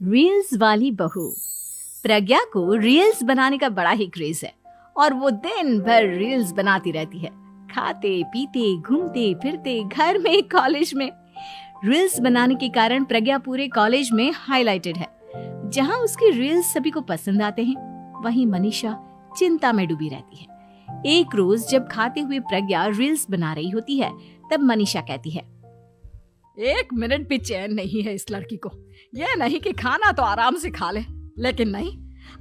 Reels वाली बहू। प्रज्ञा को रील्स बनाने का बड़ा ही क्रेज है और वो दिन भर रील्स बनाती रहती है। खाते पीते घूमते फिरते घर में कॉलेज में रील्स बनाने के कारण प्रज्ञा पूरे कॉलेज में हाईलाइटेड है। जहां उसकी रील्स सभी को पसंद आते हैं, वहीं मनीषा चिंता में डूबी रहती है। एक रोज जब खाते हुए प्रज्ञा रील्स बना रही होती है, तब मनीषा कहती है, एक मिनट भी चैन नहीं है इस लड़की को। ये नहीं कि खाना तो आराम से खा ले, लेकिन नहीं,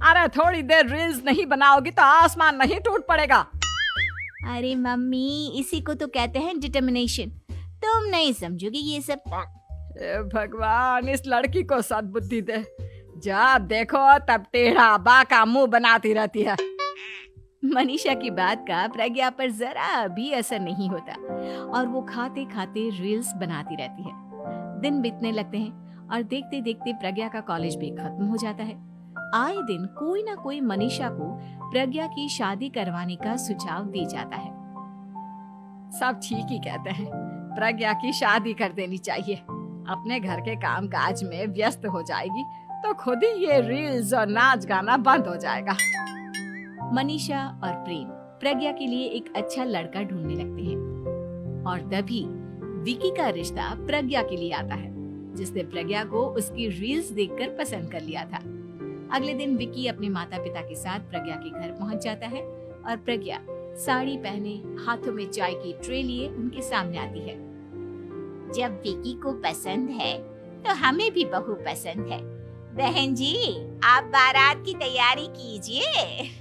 अरे थोड़ी देर रील्स नहीं बनाओगी तो आसमान नहीं टूट पड़ेगा। अरे मम्मी, इसी को तो कहते हैं डिटर्मिनेशन। तुम नहीं समझोगी ये सब। हे भगवान, इस लड़की को सद्बुद्धि दे। जब देखो तब टेढ़ा बाका मुंह बनाती रहती है। मनीषा की बात का प्रज्ञा पर जरा भी असर नहीं होता और वो खाते खाते रील्स बनाती रहती है। दिन बीतने लगते हैं और देखते देखते प्रज्ञा का कॉलेज भी खत्म हो जाता है। आए दिन कोई ना कोई मनीषा को प्रज्ञा की शादी करवाने का सुझाव दे जाता है। सब ठीक ही कहते हैं, प्रज्ञा की शादी कर देनी चाहिए। अपने घर के काम काज में व्यस्त हो जाएगी तो खुद ही ये रील्स और नाच गाना बंद हो जाएगा। मनीषा और प्रेम प्रज्ञा के लिए एक अच्छा लड़का ढूंढने लगते हैं और तभी विकी का रिश्ता प्रज्ञा के लिए आता है, जिसने प्रज्ञा को उसकी रील्स देखकर पसंद कर लिया था। अगले दिन विकी अपने माता पिता के साथ प्रज्ञा के घर पहुंच जाता है और प्रज्ञा साड़ी पहने हाथों में चाय की ट्रे लिए उनके सामने आती है। जब विकी को पसंद है तो हमें भी बहू पसंद है। बहन जी, आप बारात की तैयारी कीजिए।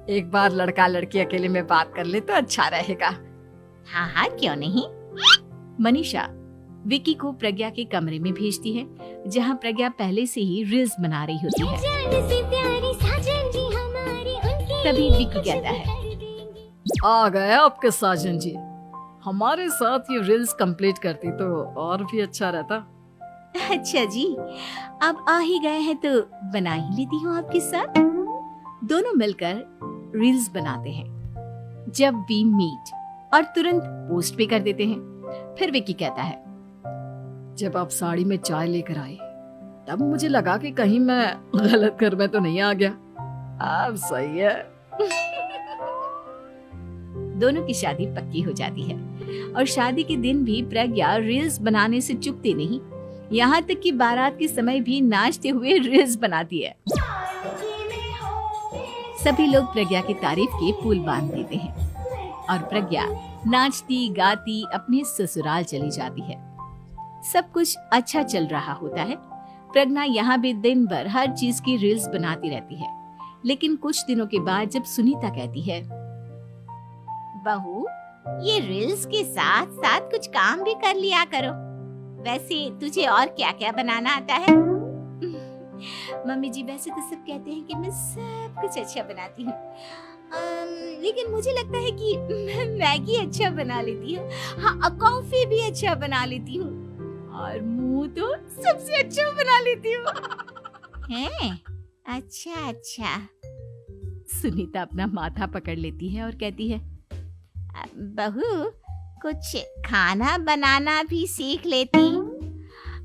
एक बार लड़का लड़की अकेले में बात कर ले तो अच्छा रहेगा। हाँ हाँ, क्यों नहीं। मनीषा विकी को प्रज्ञा के कमरे में भेजती है, जहां प्रज्ञा पहले से ही रील्स बना रही होती है। तभी विकी कहता है, आ गए आपके साजन जी। हमारे साथ ये रील्स कंप्लीट करती तो और भी अच्छा रहता। अच्छा जी, अब आ ही गए हैं तो बना ही लेती हूँ आपके साथ। दोनों मिलकर रील्स बनाते हैं। जब वी मीट और तुरंत पोस्ट भी कर देते हैं। फिर विकी कहता है, जब आप साड़ी में चाय लेकर आई तब मुझे लगा कि कहीं मैं गलत घर में तो नहीं आ गया। अब सही है। दोनों की शादी पक्की हो जाती है और शादी के दिन भी प्रज्ञा रील्स बनाने से चूकती नहीं। यहाँ तक कि बारात के समय भी नाचते हुए रील्स बनाती है। सभी लोग प्रज्ञा की तारीफ के पुल बांध देते हैं और प्रज्ञा नाचती गाती अपने ससुराल चली जाती है। सब कुछ अच्छा चल रहा होता है। प्रज्ञा यहाँ भी दिन भर हर चीज की रील्स बनाती रहती है। लेकिन कुछ दिनों के बाद जब सुनीता कहती है, बहू, ये रील्स के साथ साथ कुछ काम भी कर लिया करो। वैसे तुझे और क्या क्या बनाना आता है? मम्मी जी, वैसे तो सब कहते हैं कि मैं सब कुछ अच्छा बनाती हूँ, लेकिन मुझे लगता है कि मैं मैगी अच्छा बना लेती हूँ। हाँ, कॉफी भी अच्छा बना लेती हूँ और मुंह तो सबसे अच्छा बना लेती हूँ। हैं? अच्छा अच्छा। सुनीता अपना माथा पकड़ लेती है और कहती है, बहू, कुछ खाना बनाना भी सीख लेती।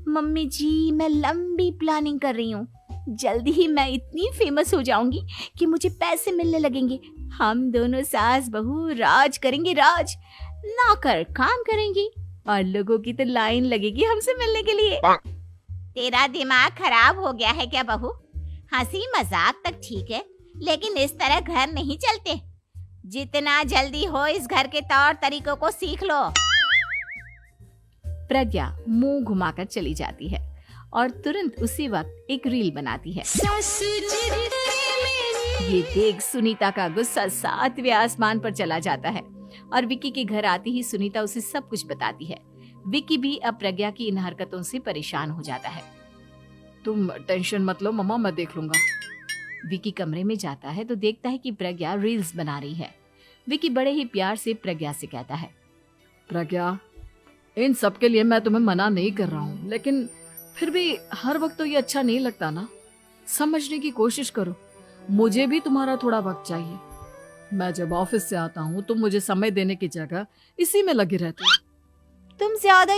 मम्मी जी, मैं लंबी प्लानिंग कर रही हूँ। जल्दी ही मैं इतनी फेमस हो जाऊंगी कि मुझे पैसे मिलने लगेंगे। हम दोनों सास बहू राज करेंगे, राज। नौकर काम करेंगे और लोगों की तो लाइन लगेगी हमसे मिलने के लिए। तेरा दिमाग खराब हो गया है क्या बहू? हंसी मजाक तक ठीक है, लेकिन इस तरह घर नहीं चलते। जितना जल्दी हो इस घर के तौर तरीकों को सीख लो। प्रज्ञा मुंह घुमाकर चली जाती है और तुरंत उसी वक्त एक रील बनाती है। ये देख सुनीता का गुस्सा 7वें आसमान पर चला जाता है और विकी के घर आती ही सुनीता उसे सब कुछ बताती है। विकी भी अब प्रज्ञा की इन हरकतों से परेशान हो जाता है। तुम टेंशन मत लो मम्मा, मैं देख लूंगा। विकी कमरे में जाता है तो देखता है कि प्रज्ञा रील्स बना रही है। विकी बड़े ही प्यार से प्रज्ञा से कहता है, प्रज्ञा, इन सब के लिए मैं तुम्हें मना नहीं कर रहा हूँ, लेकिन फिर भी हर वक्त तो ये अच्छा नहीं लगता ना। समझने की कोशिश करो, मुझे भी तुम्हारा थोड़ा वक्त चाहिए। मैं जब ऑफिस से आता हूँ तो मुझे समय देने की जगह इसी में लगी रहती है। तुम ज्यादा